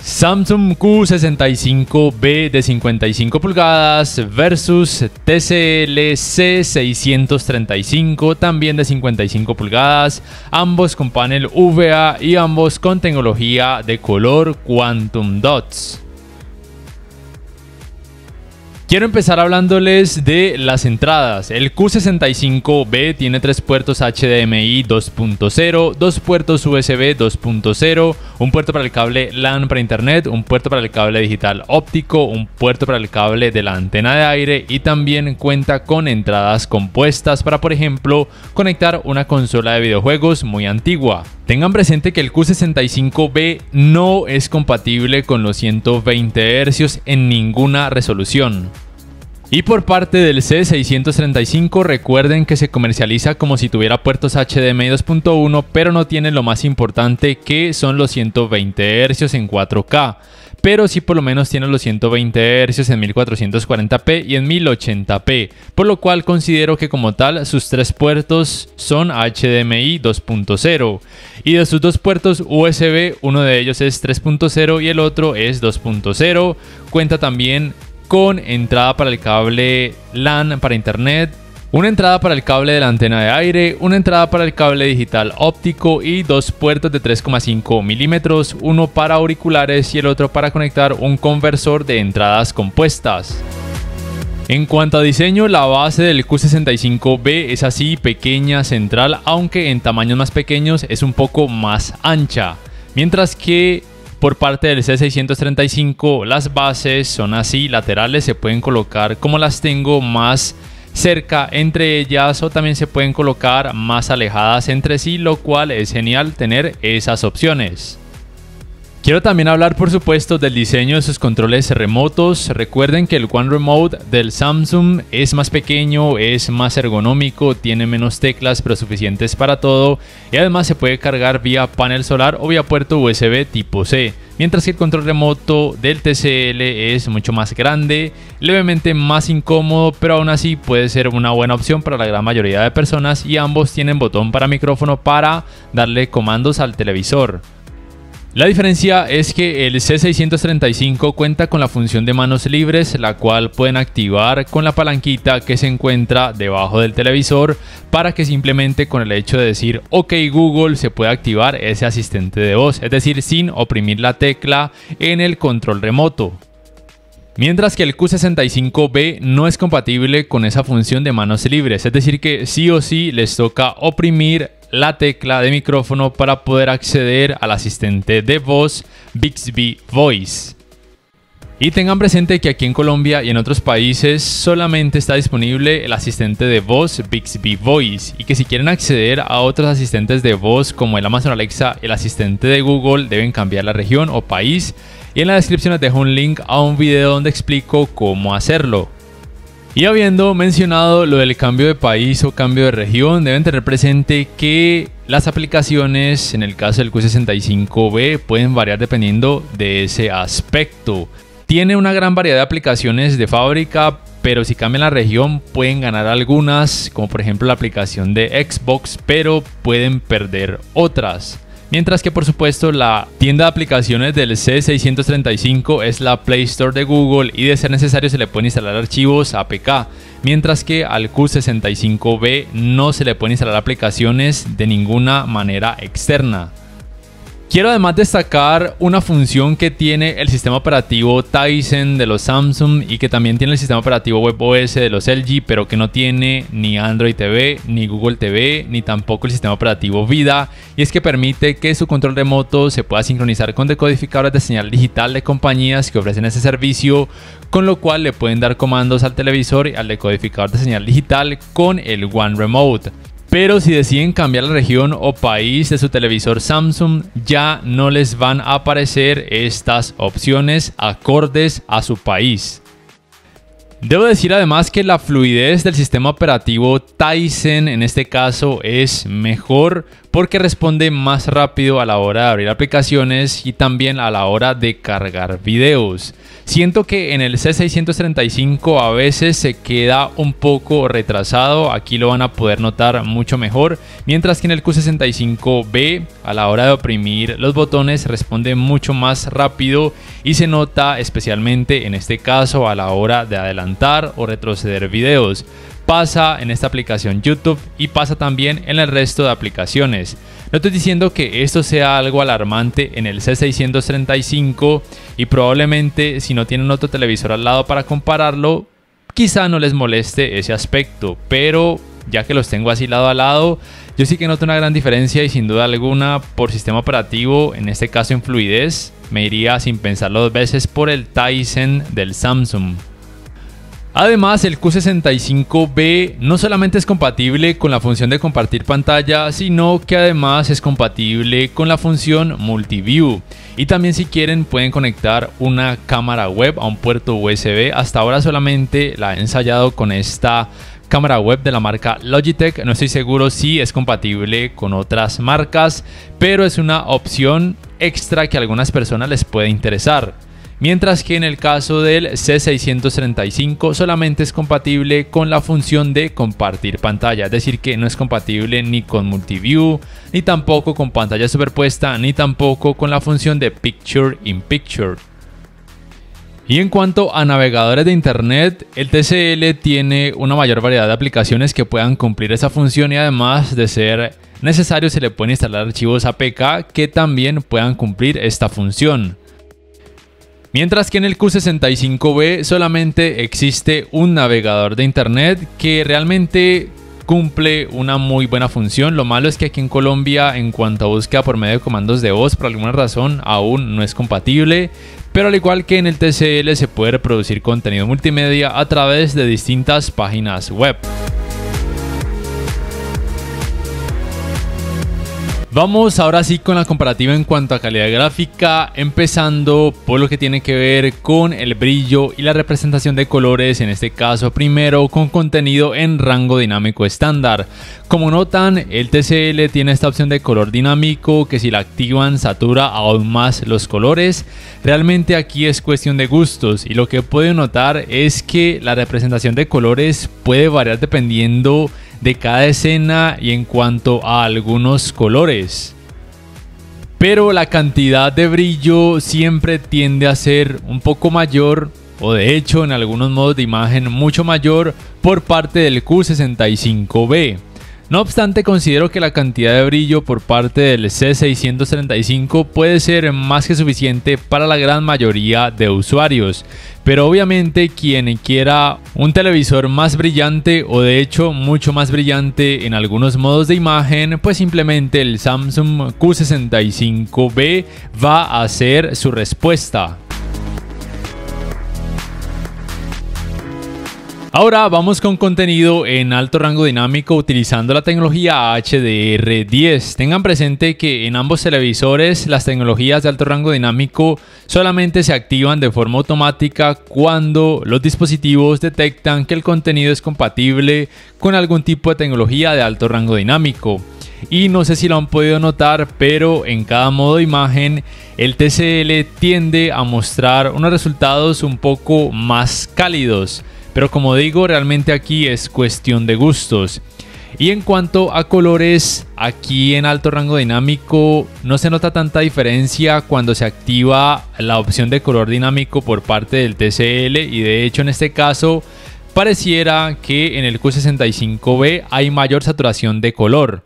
Samsung Q65B de 55 pulgadas versus TCL C635 también de 55 pulgadas, ambos con panel VA y ambos con tecnología de color Quantum Dots. Quiero empezar hablándoles de las entradas. El Q65B tiene 3 puertos HDMI 2.0, 2 puertos USB 2.0, un puerto para el cable LAN para internet, un puerto para el cable digital óptico, un puerto para el cable de la antena de aire y también cuenta con entradas compuestas para, por ejemplo, conectar una consola de videojuegos muy antigua. Tengan presente que el Q65B no es compatible con los 120 Hz en ninguna resolución. Y por parte del C635 recuerden que se comercializa como si tuviera puertos HDMI 2.1, pero no tiene lo más importante, que son los 120 Hz en 4K. Pero sí por lo menos tiene los 120 Hz en 1440p y en 1080p, por lo cual considero que como tal sus 3 puertos son HDMI 2.0 y de sus 2 puertos USB, uno de ellos es 3.0 y el otro es 2.0. Cuenta también con entrada para el cable LAN para internet, una entrada para el cable de la antena de aire, una entrada para el cable digital óptico y 2 puertos de 3,5 milímetros, uno para auriculares y el otro para conectar un conversor de entradas compuestas. En cuanto a diseño, la base del Q65B es así, pequeña, central, aunque en tamaños más pequeños es un poco más ancha, mientras que por parte del C635 las bases son así, laterales, se pueden colocar como las tengo, más cerca entre ellas, o también se pueden colocar más alejadas entre sí, lo cual es genial tener esas opciones. Quiero también hablar por supuesto del diseño de sus controles remotos. Recuerden que el One Remote del Samsung es más pequeño, es más ergonómico, tiene menos teclas pero suficientes para todo y además se puede cargar vía panel solar o vía puerto USB tipo C. Mientras que el control remoto del TCL es mucho más grande, levemente más incómodo, pero aún así puede ser una buena opción para la gran mayoría de personas y ambos tienen botón para micrófono para darle comandos al televisor. La diferencia es que el C635 cuenta con la función de manos libres, la cual pueden activar con la palanquita que se encuentra debajo del televisor para que simplemente con el hecho de decir OK Google se pueda activar ese asistente de voz, es decir, sin oprimir la tecla en el control remoto. Mientras que el Q65B no es compatible con esa función de manos libres, es decir que sí o sí les toca oprimir la tecla de micrófono para poder acceder al asistente de voz Bixby Voice. Y tengan presente que aquí en Colombia y en otros países solamente está disponible el asistente de voz Bixby Voice, y que si quieren acceder a otros asistentes de voz como el Amazon Alexa, el asistente de Google, deben cambiar la región o país, y en la descripción les dejo un link a un video donde explico cómo hacerlo. Y habiendo mencionado lo del cambio de país o cambio de región, deben tener presente que las aplicaciones en el caso del Q65B pueden variar dependiendo de ese aspecto. Tiene una gran variedad de aplicaciones de fábrica, pero si cambian la región pueden ganar algunas, como por ejemplo la aplicación de Xbox, pero pueden perder otras. Mientras que por supuesto la tienda de aplicaciones del C635 es la Play Store de Google y de ser necesario se le pueden instalar archivos APK, mientras que al Q65B no se le pueden instalar aplicaciones de ninguna manera externa. Quiero además destacar una función que tiene el sistema operativo Tizen de los Samsung y que también tiene el sistema operativo WebOS de los LG, pero que no tiene ni Android TV, ni Google TV, ni tampoco el sistema operativo Vida, y es que permite que su control remoto se pueda sincronizar con decodificadores de señal digital de compañías que ofrecen ese servicio, con lo cual le pueden dar comandos al televisor y al decodificador de señal digital con el One Remote. Pero si deciden cambiar la región o país de su televisor Samsung, ya no les van a aparecer estas opciones acordes a su país. Debo decir además que la fluidez del sistema operativo Tizen en este caso es mejor porque responde más rápido a la hora de abrir aplicaciones y también a la hora de cargar videos. Siento que en el C635 a veces se queda un poco retrasado, aquí lo van a poder notar mucho mejor, mientras que en el Q65B a la hora de oprimir los botones responde mucho más rápido y se nota especialmente en este caso a la hora de adelantar o retroceder videos. Pasa en esta aplicación YouTube y pasa también en el resto de aplicaciones. No estoy diciendo que esto sea algo alarmante en el C635 y probablemente si no tienen otro televisor al lado para compararlo, quizá no les moleste ese aspecto, pero ya que los tengo así lado a lado, yo sí que noto una gran diferencia y sin duda alguna por sistema operativo, en este caso en fluidez, me iría sin pensarlo dos veces por el Tizen del Samsung. Además, el Q65B no solamente es compatible con la función de compartir pantalla, sino que además es compatible con la función Multiview. Y también si quieren pueden conectar una cámara web a un puerto USB. Hasta ahora solamente la he ensayado con esta cámara web de la marca Logitech. No estoy seguro si es compatible con otras marcas, pero es una opción extra que a algunas personas les puede interesar. Mientras que en el caso del C635 solamente es compatible con la función de compartir pantalla, es decir que no es compatible ni con Multiview, ni tampoco con pantalla superpuesta, ni tampoco con la función de Picture in Picture. Y en cuanto a navegadores de internet, el TCL tiene una mayor variedad de aplicaciones que puedan cumplir esa función y además de ser necesario se le pueden instalar archivos APK que también puedan cumplir esta función. Mientras que en el Q65B solamente existe un navegador de internet que realmente cumple una muy buena función. Lo malo es que aquí en Colombia en cuanto a búsqueda por medio de comandos de voz por alguna razón aún no es compatible, pero al igual que en el TCL se puede reproducir contenido multimedia a través de distintas páginas web. Vamos ahora sí con la comparativa en cuanto a calidad gráfica, empezando por lo que tiene que ver con el brillo y la representación de colores, en este caso primero con contenido en rango dinámico estándar. Como notan, el TCL tiene esta opción de color dinámico que si la activan satura aún más los colores. Realmente aquí es cuestión de gustos y lo que pueden notar es que la representación de colores puede variar dependiendo de cada escena y en cuanto a algunos colores, pero la cantidad de brillo siempre tiende a ser un poco mayor o de hecho en algunos modos de imagen mucho mayor por parte del Q65B. No obstante, considero que la cantidad de brillo por parte del C635 puede ser más que suficiente para la gran mayoría de usuarios, pero obviamente quien quiera un televisor más brillante o de hecho mucho más brillante en algunos modos de imagen, pues simplemente el Samsung Q65B va a ser su respuesta. Ahora vamos con contenido en alto rango dinámico utilizando la tecnología HDR10. Tengan presente que en ambos televisores las tecnologías de alto rango dinámico solamente se activan de forma automática cuando los dispositivos detectan que el contenido es compatible con algún tipo de tecnología de alto rango dinámico. Y no sé si lo han podido notar, pero en cada modo de imagen el TCL tiende a mostrar unos resultados un poco más cálidos. Pero como digo, realmente aquí es cuestión de gustos. Y en cuanto a colores, aquí en alto rango dinámico no se nota tanta diferencia cuando se activa la opción de color dinámico por parte del TCL. Y de hecho en este caso pareciera que en el Q65B hay mayor saturación de color.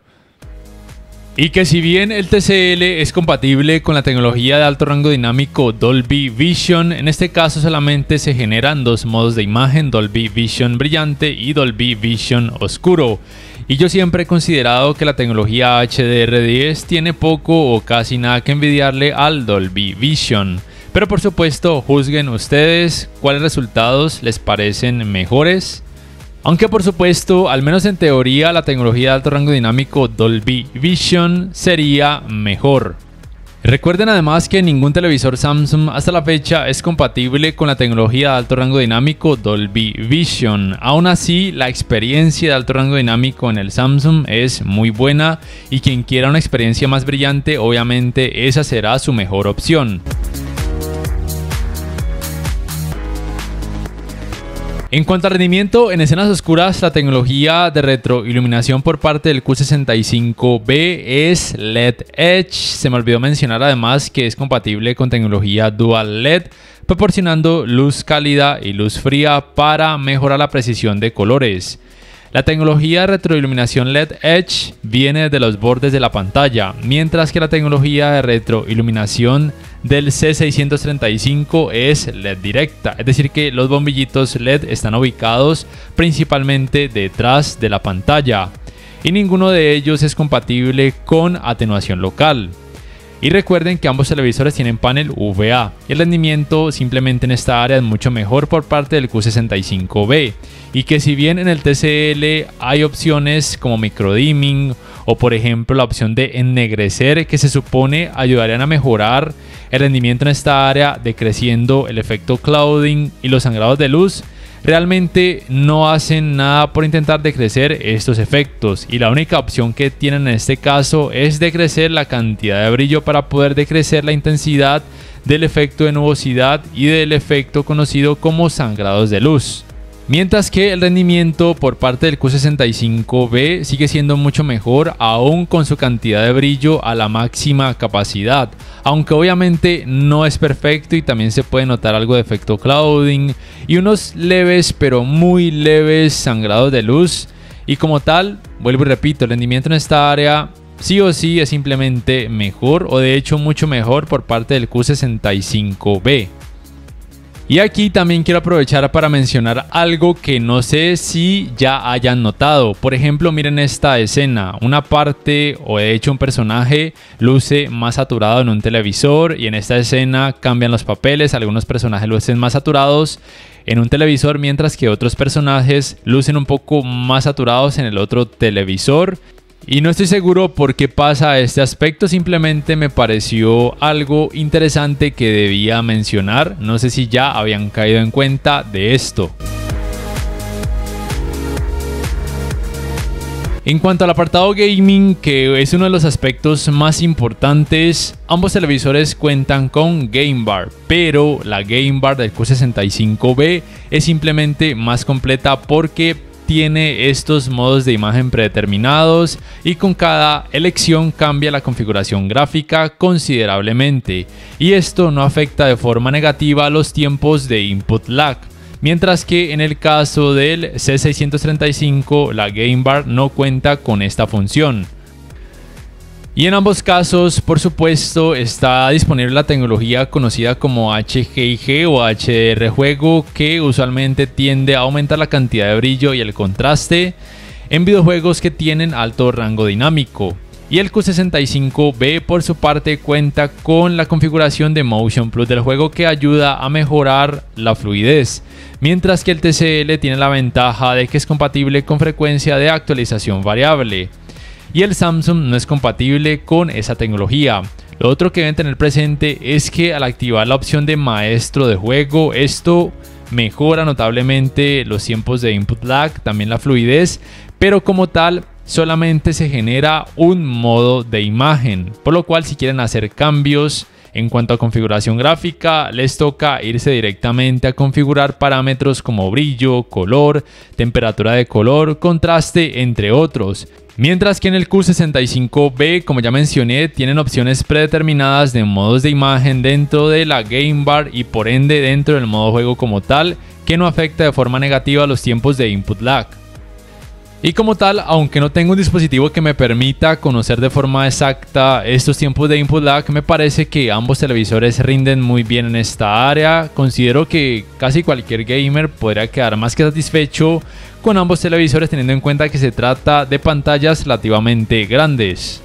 Y que si bien el TCL es compatible con la tecnología de alto rango dinámico Dolby Vision, en este caso solamente se generan dos modos de imagen, Dolby Vision brillante y Dolby Vision oscuro. Y yo siempre he considerado que la tecnología HDR10 tiene poco o casi nada que envidiarle al Dolby Vision. Pero por supuesto, juzguen ustedes cuáles resultados les parecen mejores. Aunque por supuesto, al menos en teoría, la tecnología de alto rango dinámico Dolby Vision sería mejor. Recuerden además que ningún televisor Samsung hasta la fecha es compatible con la tecnología de alto rango dinámico Dolby Vision. Aún así, la experiencia de alto rango dinámico en el Samsung es muy buena y quien quiera una experiencia más brillante, obviamente esa será su mejor opción. En cuanto al rendimiento, en escenas oscuras, la tecnología de retroiluminación por parte del Q65B es LED Edge. Se me olvidó mencionar además que es compatible con tecnología Dual LED, proporcionando luz cálida y luz fría para mejorar la precisión de colores. La tecnología de retroiluminación LED Edge viene de los bordes de la pantalla, mientras que la tecnología de retroiluminación del C635 es LED directa, es decir que los bombillitos LED están ubicados principalmente detrás de la pantalla y ninguno de ellos es compatible con atenuación local. Y recuerden que ambos televisores tienen panel VA y el rendimiento simplemente en esta área es mucho mejor por parte del Q65B, y que si bien en el TCL hay opciones como microdimming o por ejemplo la opción de ennegrecer que se supone ayudarían a mejorar el rendimiento en esta área decreciendo el efecto clouding y los sangrados de luz, realmente no hacen nada por intentar decrecer estos efectos, y la única opción que tienen en este caso es decrecer la cantidad de brillo para poder decrecer la intensidad del efecto de nubosidad y del efecto conocido como sangrados de luz. Mientras que el rendimiento por parte del Q65B sigue siendo mucho mejor aún con su cantidad de brillo a la máxima capacidad, aunque obviamente no es perfecto y también se puede notar algo de efecto clouding y unos leves pero muy leves sangrados de luz, y como tal, vuelvo y repito, el rendimiento en esta área sí o sí es simplemente mejor, o de hecho mucho mejor por parte del Q65B. Y aquí también quiero aprovechar para mencionar algo que no sé si ya hayan notado. Por ejemplo, miren esta escena. Una parte o de hecho un personaje luce más saturado en un televisor y en esta escena cambian los papeles. Algunos personajes lucen más saturados en un televisor mientras que otros personajes lucen un poco más saturados en el otro televisor. Y no estoy seguro por qué pasa este aspecto, simplemente me pareció algo interesante que debía mencionar. No sé si ya habían caído en cuenta de esto. En cuanto al apartado gaming, que es uno de los aspectos más importantes, ambos televisores cuentan con Game Bar, pero la Game Bar del Q65B es simplemente más completa porque tiene estos modos de imagen predeterminados y con cada elección cambia la configuración gráfica considerablemente, y esto no afecta de forma negativa los tiempos de input lag, mientras que en el caso del C635 la Game Bar no cuenta con esta función. Y en ambos casos, por supuesto, está disponible la tecnología conocida como HGIG o HDR juego, que usualmente tiende a aumentar la cantidad de brillo y el contraste en videojuegos que tienen alto rango dinámico. Y el Q65B por su parte cuenta con la configuración de Motion Plus del juego que ayuda a mejorar la fluidez, mientras que el TCL tiene la ventaja de que es compatible con frecuencia de actualización variable. Y el Samsung no es compatible con esa tecnología. Lo otro que deben tener presente es que al activar la opción de maestro de juego, esto mejora notablemente los tiempos de input lag, también la fluidez, pero como tal solamente se genera un modo de imagen, por lo cual si quieren hacer cambios en cuanto a configuración gráfica, les toca irse directamente a configurar parámetros como brillo, color, temperatura de color, contraste, entre otros. Mientras que en el Q65B, como ya mencioné, tienen opciones predeterminadas de modos de imagen dentro de la Game Bar y por ende dentro del modo juego como tal, que no afecta de forma negativa los tiempos de input lag. Y como tal, aunque no tengo un dispositivo que me permita conocer de forma exacta estos tiempos de input lag, me parece que ambos televisores rinden muy bien en esta área. Considero que casi cualquier gamer podría quedar más que satisfecho con ambos televisores, teniendo en cuenta que se trata de pantallas relativamente grandes.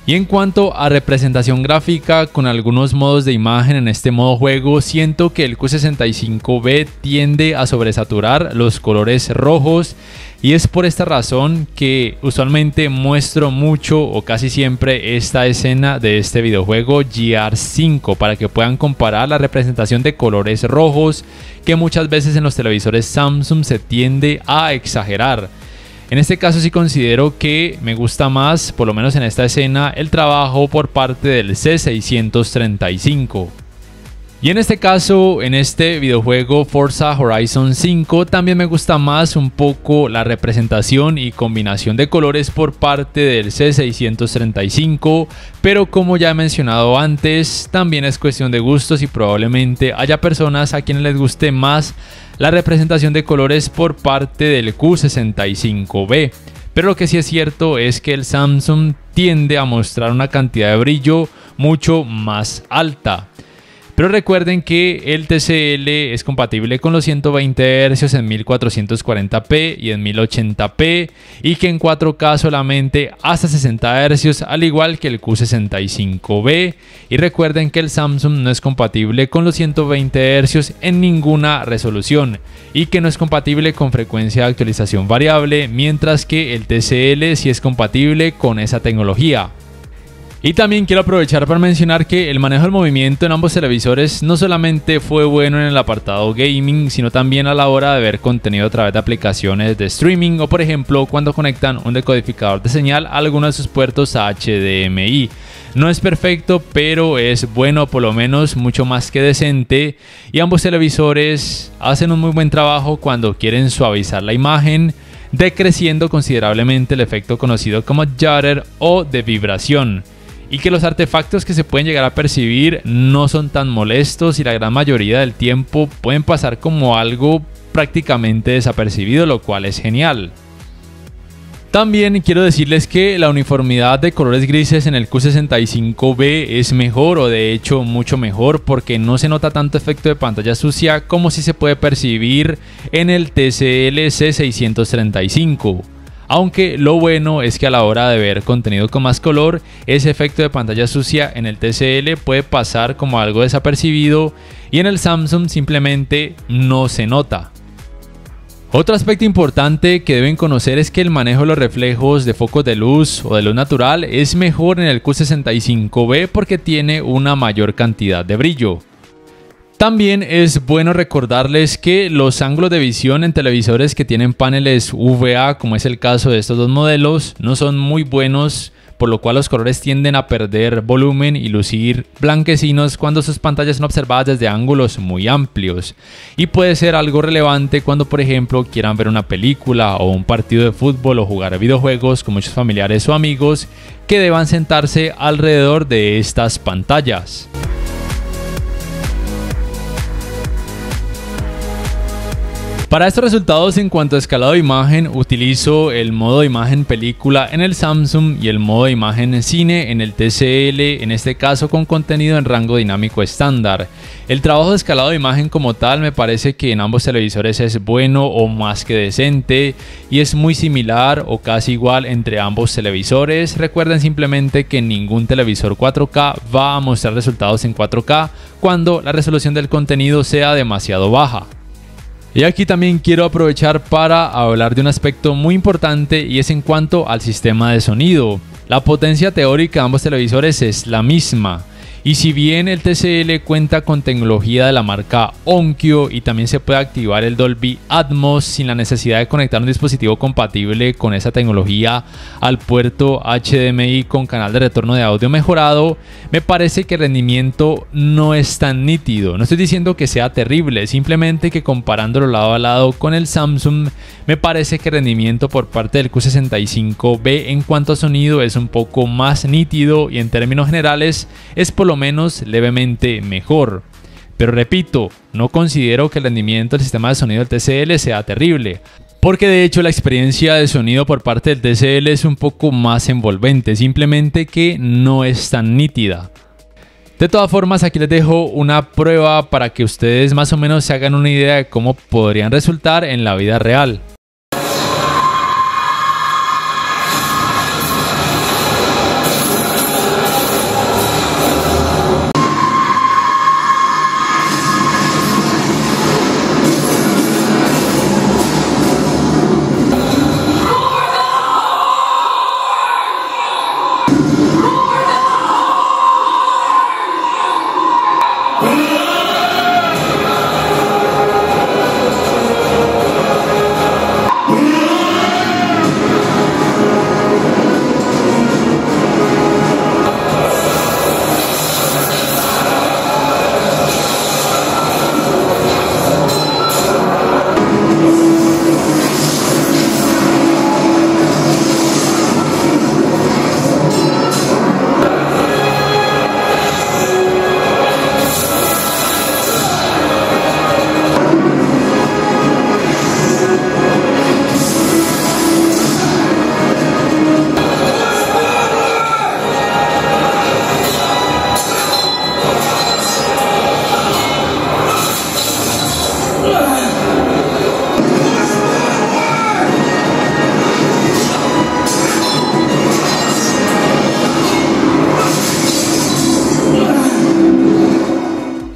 Y en cuanto a representación gráfica con algunos modos de imagen en este modo juego, siento que el Q65B tiende a sobresaturar los colores rojos y es por esta razón que usualmente muestro mucho o casi siempre esta escena de este videojuego GR5 para que puedan comparar la representación de colores rojos que muchas veces en los televisores Samsung se tiende a exagerar. En este caso sí considero que me gusta más, por lo menos en esta escena, el trabajo por parte del C635. Y en este caso, en este videojuego Forza Horizon 5, también me gusta más un poco la representación y combinación de colores por parte del C635, pero como ya he mencionado antes, también es cuestión de gustos y probablemente haya personas a quienes les guste más la representación de colores por parte del Q65B. Pero lo que sí es cierto es que el Samsung tiende a mostrar una cantidad de brillo mucho más alta. Pero recuerden que el TCL es compatible con los 120 Hz en 1440p y en 1080p y que en 4K solamente hasta 60 Hz, al igual que el Q65B. Y recuerden que el Samsung no es compatible con los 120 Hz en ninguna resolución y que no es compatible con frecuencia de actualización variable, mientras que el TCL sí es compatible con esa tecnología. Y también quiero aprovechar para mencionar que el manejo del movimiento en ambos televisores no solamente fue bueno en el apartado gaming, sino también a la hora de ver contenido a través de aplicaciones de streaming o por ejemplo cuando conectan un decodificador de señal a alguno de sus puertos HDMI. No es perfecto, pero es bueno, por lo menos mucho más que decente, y ambos televisores hacen un muy buen trabajo cuando quieren suavizar la imagen, decreciendo considerablemente el efecto conocido como judder o de vibración. Y que los artefactos que se pueden llegar a percibir no son tan molestos y la gran mayoría del tiempo pueden pasar como algo prácticamente desapercibido, lo cual es genial. También quiero decirles que la uniformidad de colores grises en el Q65B es mejor, o de hecho mucho mejor, porque no se nota tanto efecto de pantalla sucia como si se puede percibir en el TCL C635. Aunque lo bueno es que a la hora de ver contenido con más color, ese efecto de pantalla sucia en el TCL puede pasar como algo desapercibido y en el Samsung simplemente no se nota. Otro aspecto importante que deben conocer es que el manejo de los reflejos de focos de luz o de luz natural es mejor en el Q65B porque tiene una mayor cantidad de brillo. También es bueno recordarles que los ángulos de visión en televisores que tienen paneles VA, como es el caso de estos dos modelos, no son muy buenos, por lo cual los colores tienden a perder volumen y lucir blanquecinos cuando sus pantallas son observadas desde ángulos muy amplios. Y puede ser algo relevante cuando, por ejemplo, quieran ver una película o un partido de fútbol o jugar videojuegos con muchos familiares o amigos que deban sentarse alrededor de estas pantallas. Para estos resultados en cuanto a escalado de imagen, utilizo el modo de imagen película en el Samsung y el modo de imagen cine en el TCL, en este caso con contenido en rango dinámico estándar. El trabajo de escalado de imagen como tal me parece que en ambos televisores es bueno o más que decente y es muy similar o casi igual entre ambos televisores. Recuerden simplemente que ningún televisor 4K va a mostrar resultados en 4K cuando la resolución del contenido sea demasiado baja. Y aquí también quiero aprovechar para hablar de un aspecto muy importante y es en cuanto al sistema de sonido. La potencia teórica de ambos televisores es la misma. Y si bien el TCL cuenta con tecnología de la marca Onkyo y también se puede activar el Dolby Atmos sin la necesidad de conectar un dispositivo compatible con esa tecnología al puerto HDMI con canal de retorno de audio mejorado, me parece que el rendimiento no es tan nítido. No estoy diciendo que sea terrible, simplemente que comparándolo lado a lado con el Samsung, me parece que el rendimiento por parte del Q65B en cuanto a sonido es un poco más nítido y en términos generales es por lo menos levemente mejor. Pero repito, no considero que el rendimiento del sistema de sonido del TCL sea terrible, porque de hecho la experiencia de sonido por parte del TCL es un poco más envolvente, simplemente que no es tan nítida. De todas formas, aquí les dejo una prueba para que ustedes más o menos se hagan una idea de cómo podrían resultar en la vida real.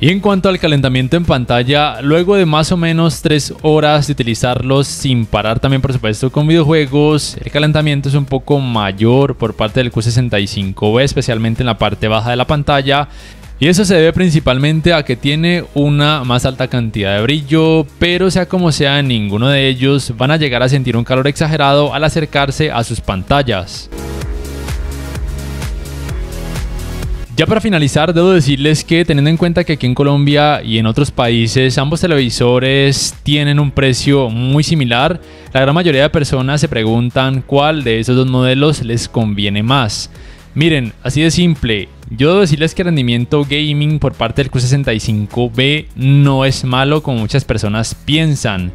Y en cuanto al calentamiento en pantalla, luego de más o menos 3 horas de utilizarlos sin parar también por supuesto con videojuegos, el calentamiento es un poco mayor por parte del Q65B, especialmente en la parte baja de la pantalla. Y eso se debe principalmente a que tiene una más alta cantidad de brillo, pero sea como sea, ninguno de ellos van a llegar a sentir un calor exagerado al acercarse a sus pantallas. Ya para finalizar, debo decirles que teniendo en cuenta que aquí en Colombia y en otros países ambos televisores tienen un precio muy similar, la gran mayoría de personas se preguntan cuál de esos dos modelos les conviene más. Miren, así de simple, yo debo decirles que el rendimiento gaming por parte del Q65B no es malo como muchas personas piensan.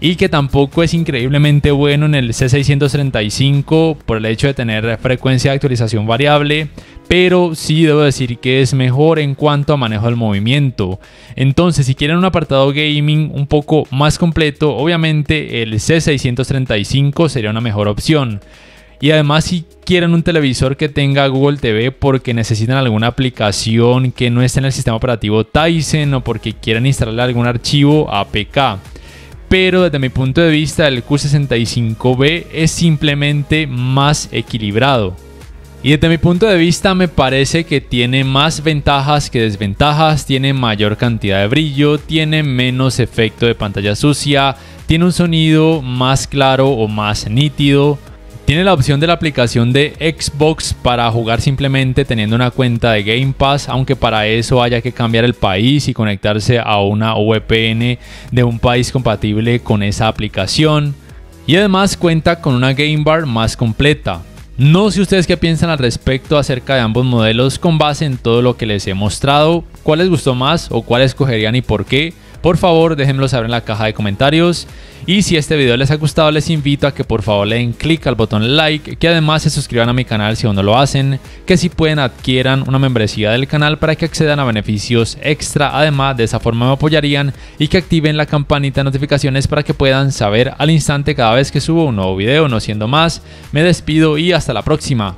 Y que tampoco es increíblemente bueno en el C635 por el hecho de tener frecuencia de actualización variable, pero sí debo decir que es mejor en cuanto a manejo del movimiento. Entonces, si quieren un apartado gaming un poco más completo, obviamente el C635 sería una mejor opción. Y además, si quieren un televisor que tenga Google TV porque necesitan alguna aplicación que no esté en el sistema operativo Tizen o porque quieran instalarle algún archivo APK. Pero desde mi punto de vista el Q65B es simplemente más equilibrado. Y desde mi punto de vista me parece que tiene más ventajas que desventajas, tiene mayor cantidad de brillo, tiene menos efecto de pantalla sucia, tiene un sonido más claro o más nítido. Tiene la opción de la aplicación de Xbox para jugar simplemente teniendo una cuenta de Game Pass, aunque para eso haya que cambiar el país y conectarse a una VPN de un país compatible con esa aplicación. Y además cuenta con una Game Bar más completa. No sé ustedes qué piensan al respecto acerca de ambos modelos con base en todo lo que les he mostrado. ¿Cuál les gustó más o cuál escogerían y por qué? Por favor, déjenmelo saber en la caja de comentarios. Y si este video les ha gustado, les invito a que por favor le den click al botón like, que además se suscriban a mi canal si aún no lo hacen, que si pueden adquieran una membresía del canal para que accedan a beneficios extra, además de esa forma me apoyarían, y que activen la campanita de notificaciones para que puedan saber al instante cada vez que subo un nuevo video. No siendo más, me despido y hasta la próxima.